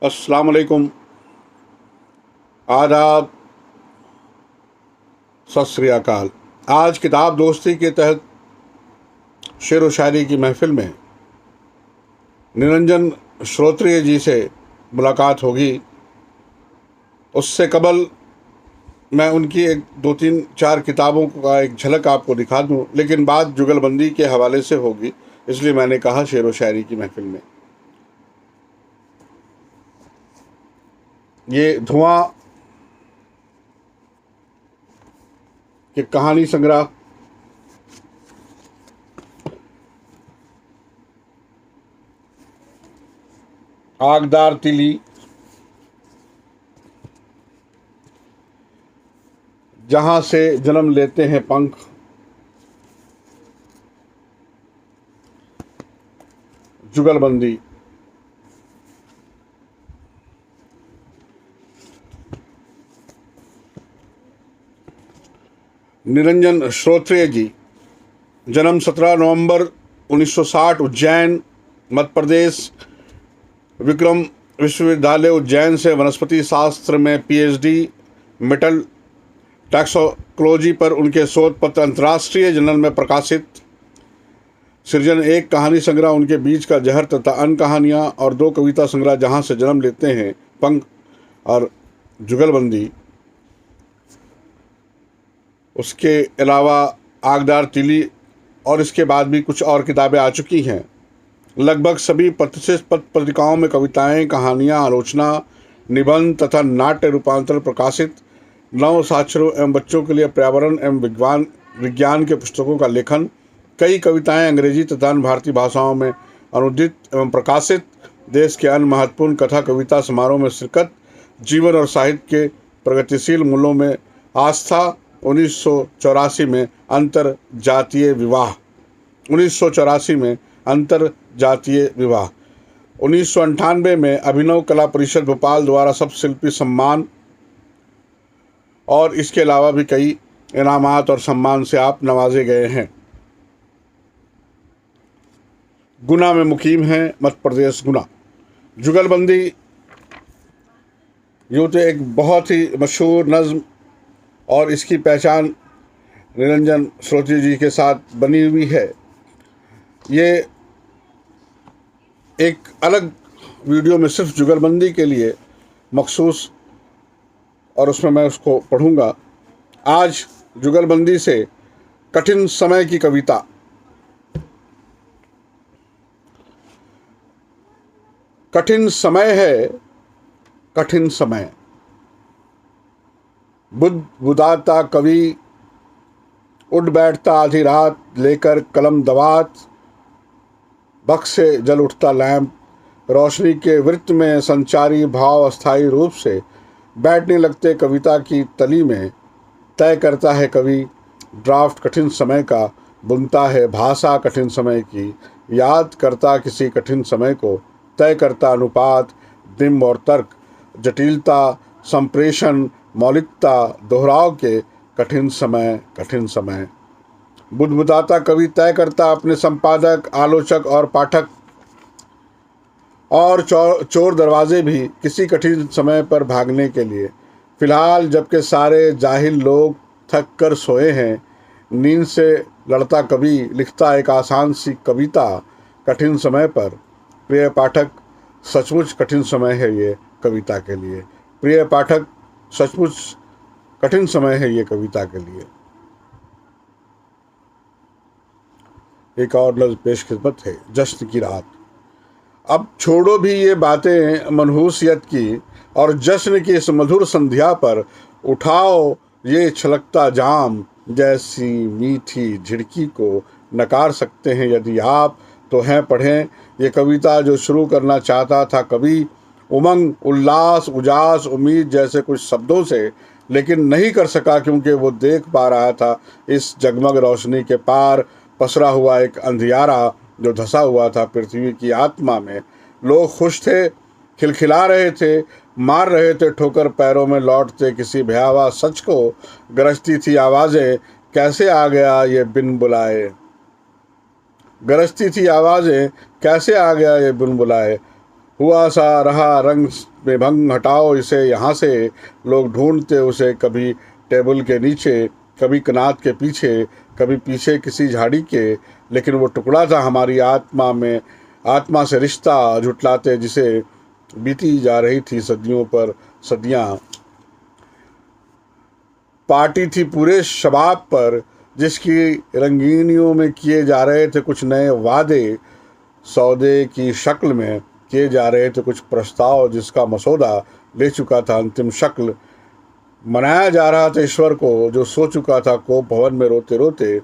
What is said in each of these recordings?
अस्सलाम वालेकुम, आदाब, सत श्री अकाल। आज किताब दोस्ती के तहत शेर व शायरी की महफिल में निरंजन श्रोत्रिय जी से मुलाकात होगी। उससे कबल मैं उनकी एक दो तीन चार किताबों का एक झलक आपको दिखा दूं, लेकिन बात जुगलबंदी के हवाले से होगी, इसलिए मैंने कहा शेर व शायरी की महफिल में। ये धुआं के कहानी संग्रह आगदार तिली, जहां से जन्म लेते हैं पंख, जुगलबंदी। निरंजन श्रोत्रिय जी, जन्म 17 नवंबर 1960, उज्जैन मध्य प्रदेश। विक्रम विश्वविद्यालय उज्जैन से वनस्पति शास्त्र में पीएचडी, मेटल टैक्सोलॉजी पर उनके शोध पत्र अंतर्राष्ट्रीय जर्नल में प्रकाशित। सृजन एक कहानी संग्रह उनके बीच का जहर तथा अन्य कहानियाँ, और दो कविता संग्रह जहाँ से जन्म लेते हैं पंख और जुगलबंदी। उसके अलावा आगदार तिली और इसके बाद भी कुछ और किताबें आ चुकी हैं। लगभग सभी प्रतिष्ठित पत्रिकाओं में कविताएं, कहानियां, आलोचना, निबंध तथा नाट्य रूपांतर प्रकाशित। नव साक्षरों एवं बच्चों के लिए पर्यावरण एवं विज्ञान के पुस्तकों का लेखन। कई कविताएं अंग्रेजी तथा अन्य भारतीय भाषाओं में अनुदित एवं प्रकाशित। देश के अन्य महत्वपूर्ण कथा कविता समारोह में शिरकत। जीवन और साहित्य के प्रगतिशील मूल्यों में आस्था। 1984 में अंतर जातीय विवाह। 1994 में अंतर जातीय विवाह। 1998 में अभिनव कला परिषद भोपाल द्वारा सब शिल्पी सम्मान, और इसके अलावा भी कई इनामात और सम्मान से आप नवाजे गए हैं। गुना में मुकीम हैं, मध्य प्रदेश गुना। जुगलबंदी यूँ तो एक बहुत ही मशहूर नज़्म, और इसकी पहचान निरंजन श्रोत्रिय जी के साथ बनी हुई है। ये एक अलग वीडियो में सिर्फ जुगलबंदी के लिए मखसूस, और उसमें मैं उसको पढ़ूंगा। आज जुगलबंदी से कठिन समय की कविता। कठिन समय है, कठिन समय। बुदाता कवि उठ बैठता आधी रात, लेकर कलम दवात। बक्स से जल उठता लैंप, रोशनी के वृत्त में संचारी भाव अस्थायी रूप से बैठने लगते कविता की तली में। तय करता है कवि ड्राफ्ट कठिन समय का, बुनता है भाषा कठिन समय की। याद करता किसी कठिन समय को, तय करता अनुपात, बिंब और तर्क, जटिलता, संप्रेषण, मौलिकता, दोहराव के कठिन समय, कठिन समय। बुदबुदाता कवि तय करता अपने संपादक, आलोचक और पाठक और चोर दरवाजे भी किसी कठिन समय पर भागने के लिए। फिलहाल जबकि सारे जाहिल लोग थक कर सोए हैं, नींद से लड़ता कवि लिखता एक आसान सी कविता कठिन समय पर। प्रिय पाठक, सचमुच कठिन समय है ये कविता के लिए। प्रिय पाठक, सचमुच कठिन समय है ये कविता के लिए। एक और लफ्ज़ पेश खिदमत है, जश्न की रात। अब छोड़ो भी ये बातें मनहूसियत की, और जश्न की इस मधुर संध्या पर उठाओ ये छलकता जाम। जैसी मीठी झिड़की को नकार सकते हैं यदि आप, तो हैं पढ़ें ये कविता जो शुरू करना चाहता था कवि। उमंग, उल्लास, उजास, उम्मीद जैसे कुछ शब्दों से, लेकिन नहीं कर सका क्योंकि वो देख पा रहा था इस जगमग रोशनी के पार पसरा हुआ एक अंधियारा जो धसा हुआ था पृथ्वी की आत्मा में। लोग खुश थे, खिलखिला रहे थे, मार रहे थे ठोकर पैरों में लौटते किसी भयावह सच को। गरजती थी आवाज़ें, कैसे आ गया ये बिन बुलाए। गरजती थी आवाज़ें, कैसे आ गया ये बिन बुलाए। हुआ सा रहा रंग में भंग, हटाओ इसे यहाँ से। लोग ढूंढते उसे कभी टेबल के नीचे, कभी कनात के पीछे, कभी पीछे किसी झाड़ी के, लेकिन वो टुकड़ा था हमारी आत्मा से रिश्ता झुटलाते जिसे बीती जा रही थी सदियों पर सदियां। पार्टी थी पूरे शबाब पर, जिसकी रंगीनियों में किए जा रहे थे कुछ नए वादे, सौदे की शक्ल में किए जा रहे थे कुछ प्रस्ताव, जिसका मसौदा ले चुका था अंतिम शक्ल। मनाया जा रहा था ईश्वर को जो सो चुका था कोप भवन में रोते रोते।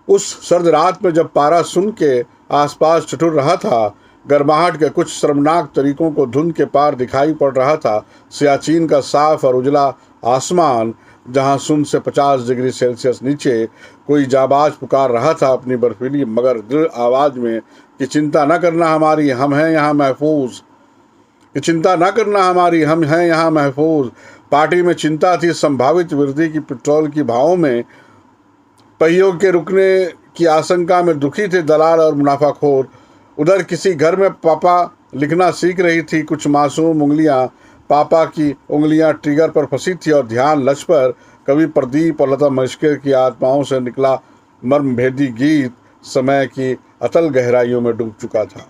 उस सर्द रात में जब पारा सुन के आसपास ठिठुर रहा था, गर्माहट के कुछ शर्मनाक तरीकों को धुंध के पार दिखाई पड़ रहा था। सियाचिन का साफ और उजला आसमान, जहां शून्य से 50 डिग्री सेल्सियस नीचे कोई जाबाज पुकार रहा था अपनी बर्फीली मगर दृढ़ आवाज में कि चिंता न करना हमारी, हम हैं यहाँ महफूज। कि चिंता न करना हमारी, हम हैं यहाँ महफूज। पार्टी में चिंता थी संभावित वृद्धि की पेट्रोल की भावों में। पहियों के रुकने की आशंका में दुखी थे दलाल और मुनाफाखोर। उधर किसी घर में पापा लिखना सीख रही थी कुछ मासूम उंगलियां। पापा की उंगलियां ट्रिगर पर फंसी थी और ध्यान लक्ष्य पर। कवि प्रदीप और लता मंगेशकर की आत्माओं से निकला मर्मभेदी गीत समय की अतल गहराइयों में डूब चुका था।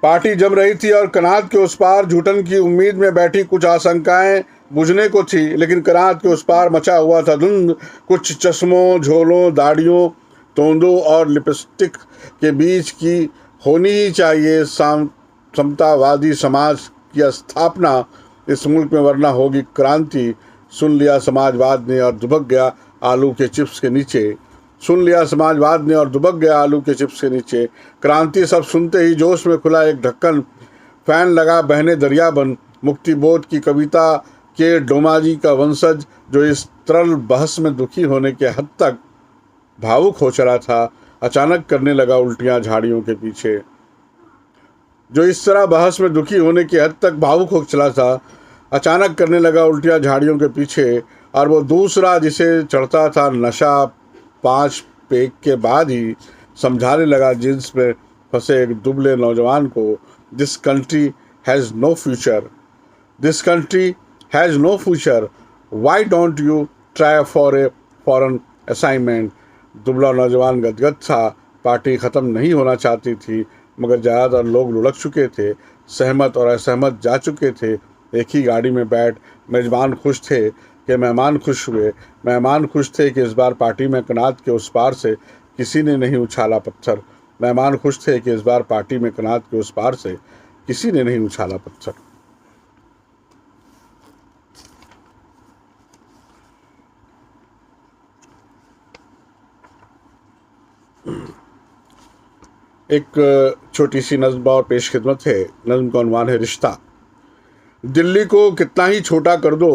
पार्टी जम रही थी और कनात के उस पार झूठन की उम्मीद में बैठी कुछ आशंकाएं बुझने को थी, लेकिन कनात के उस पार मचा हुआ था धुंध। कुछ चश्मों, झोलों, दाढ़ियों, तोंदों और लिपस्टिक के बीच की होनी ही चाहिए समतावादी समाज की स्थापना इस मुल्क में, वरना होगी क्रांति। सुन लिया समाजवाद ने और दुबक गया आलू के चिप्स के नीचे। सुन लिया समाजवाद ने और दुबक गया आलू के चिप्स के नीचे। क्रांति सब सुनते ही जोश में खुला एक ढक्कन, फैन लगा बहने दरिया बन। मुक्ति बोध की कविता के डोमाजी का वंशज जो इस तरल बहस में दुखी होने के हद तक भावुक हो चला था, अचानक करने लगा उल्टियां झाड़ियों के पीछे। जो इस तरह बहस में दुखी होने की हद तक भावुक हो चला था, अचानक करने लगा उल्टियां झाड़ियों के पीछे। और वो दूसरा जिसे चढ़ता था नशा 5 पेग के बाद ही, समझाने लगा जींस में फंसे एक दुबले नौजवान को, this country has no future, this country has no future, why don't you try for a foreign assignment. दुबला नौजवान गदगद था। पार्टी ख़त्म नहीं होना चाहती थी, मगर ज़्यादातर लोग लुढ़क चुके थे, सहमत और असहमत जा चुके थे। एक ही गाड़ी में बैठ मेजबान खुश थे कि मेहमान खुश हुए। मेहमान खुश थे कि इस बार पार्टी में कनात के उस पार से किसी ने नहीं उछाला पत्थर। मेहमान खुश थे कि इस बार पार्टी में कनात के उस पार से किसी ने नहीं उछाला पत्थर। एक छोटी सी नज़्म और पेश खिदमत है। नज़्म का उन्वान है रिश्ता। दिल्ली को कितना ही छोटा कर दो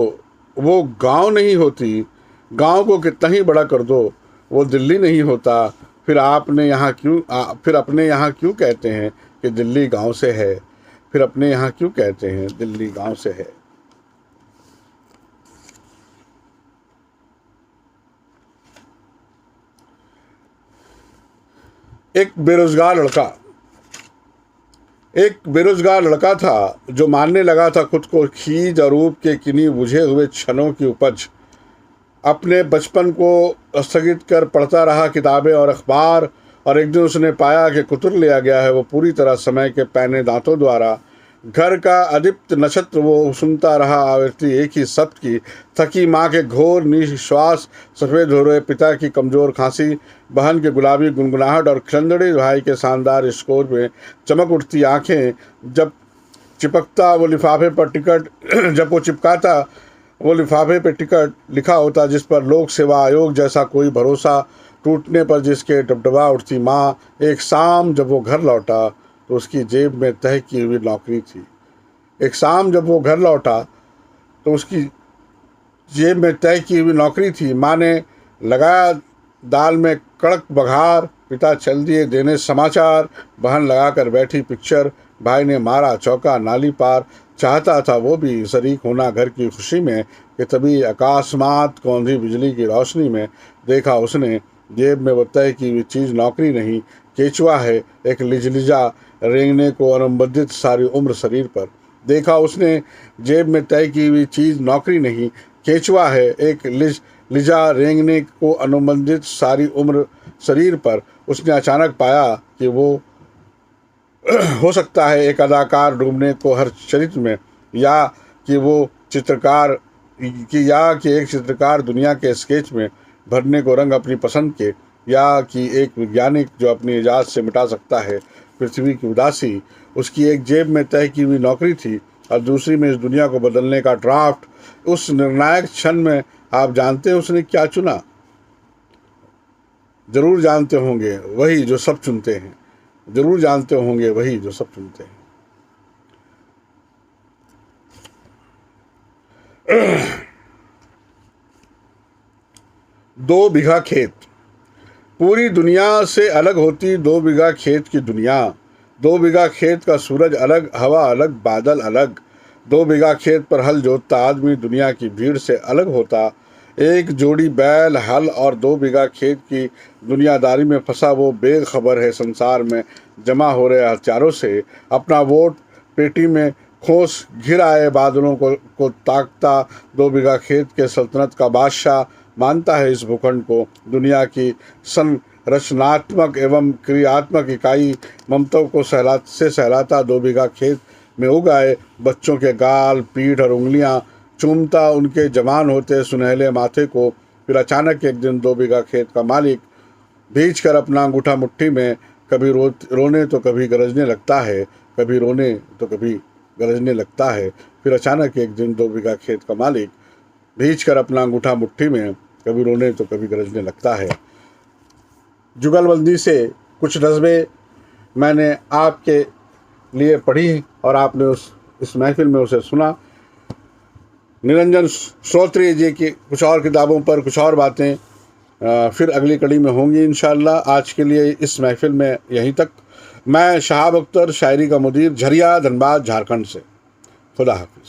वो गांव नहीं होती, गांव को कितना ही बड़ा कर दो वो दिल्ली नहीं होता। फिर अपने यहाँ क्यों कहते हैं कि दिल्ली गांव से है, फिर अपने यहाँ क्यों कहते हैं दिल्ली गांव से है। एक बेरोजगार लड़का था जो मानने लगा था खुद को खीज और रूप के किन्हीं बुझे हुए क्षणों की उपज। अपने बचपन को स्थगित कर पढ़ता रहा किताबें और अखबार, और एक दिन उसने पाया कि कुतुर लिया गया है वो पूरी तरह समय के पैने दांतों द्वारा। घर का अदीप्त नक्षत्र वो सुनता रहा आवृत्ति एक ही शब्द की। थकी माँ के घोर निश्वास, सफ़ेद हो रहे पिता की कमज़ोर खांसी, बहन के गुलाबी गुनगुनाहट और खिलंदड़ी भाई के शानदार स्कोर में चमक उठती आँखें। जब चिपकता वो लिफाफे पर टिकट लिखा होता जिस पर लोक सेवा आयोग जैसा कोई भरोसा, टूटने पर जिसके डबडबा उठती माँ। एक शाम जब वो घर लौटा तो उसकी जेब में तय की हुई नौकरी थी। एक शाम जब वो घर लौटा तो उसकी जेब में तय की हुई नौकरी थी। माँ ने लगाया दाल में कड़क बघार, पिता चल दिए देने समाचार, बहन लगाकर बैठी पिक्चर, भाई ने मारा चौका नाली पार। चाहता था वो भी शरीक होना घर की खुशी में कि तभी अकस्मात कौंधी बिजली की रोशनी में देखा उसने जेब में वो तय की हुई चीज़ नौकरी नहीं, केचुआ है एक लिजलिजा रेंगने को अनुबंधित सारी उम्र शरीर पर। देखा उसने जेब में तय की हुई चीज़ नौकरी नहीं, केचुआ है एक लिजा रेंगने को अनुबंधित सारी उम्र शरीर पर। उसने अचानक पाया कि वो हो सकता है एक अदाकार डूबने को हर चरित्र में, या कि एक चित्रकार दुनिया के स्केच में भरने को रंग अपनी पसंद के, या कि एक वैज्ञानिक जो अपनी इजाज़ से मिटा सकता है पृथ्वी की उदासी। उसकी एक जेब में तय की हुई नौकरी थी और दूसरी में इस दुनिया को बदलने का ड्राफ्ट। उस निर्णायक क्षण में आप जानते हैं उसने क्या चुना? जरूर जानते होंगे, वही जो सब चुनते हैं। जरूर जानते होंगे, वही जो सब चुनते हैं। 2 बीघा खेत। पूरी दुनिया से अलग होती 2 बीघा खेत की दुनिया। 2 बीघा खेत का सूरज अलग, हवा अलग, बादल अलग। 2 बीघा खेत पर हल जोतता आदमी दुनिया की भीड़ से अलग होता। एक जोड़ी बैल, हल और 2 बीघा खेत की दुनियादारी में फंसा वो बेखबर है संसार में जमा हो रहे हथियारों से। अपना वोट पेटी में खोस घिर आए बादलों को ताकता 2 बीघा खेत के सल्तनत का बादशाह मानता है इस भूखंड को दुनिया की संरचनात्मक एवं क्रियात्मक इकाई। ममताओं को सहलाता 2 बीघा खेत में उगाए बच्चों के गाल, पीठ और उंगलियां चूमता उनके जवान होते सुनहले माथे को। फिर अचानक एक दिन 2 बीघा खेत का मालिक भींच कर अपना अंगूठा मुट्ठी में कभी रोने तो कभी गरजने लगता है, कभी रोने तो कभी गरजने लगता है। फिर अचानक एक दिन 2 बीघा खेत का मालिक भींच कर अपना अंगूठा मुट्ठी में कभी रोने तो कभी गरजने लगता है। जुगलबंदी से कुछ नज़में मैंने आपके लिए पढ़ी और आपने इस महफिल में उसे सुना। निरंजन श्रोत्रिय जी की कुछ और किताबों पर कुछ और बातें फिर अगली कड़ी में होंगी इंशाअल्लाह। आज के लिए इस महफिल में यहीं तक। मैं शहाब अख्तर, शायरी का मुदीर, झरिया, धनबाद, झारखंड से। खुदा हाफिज़।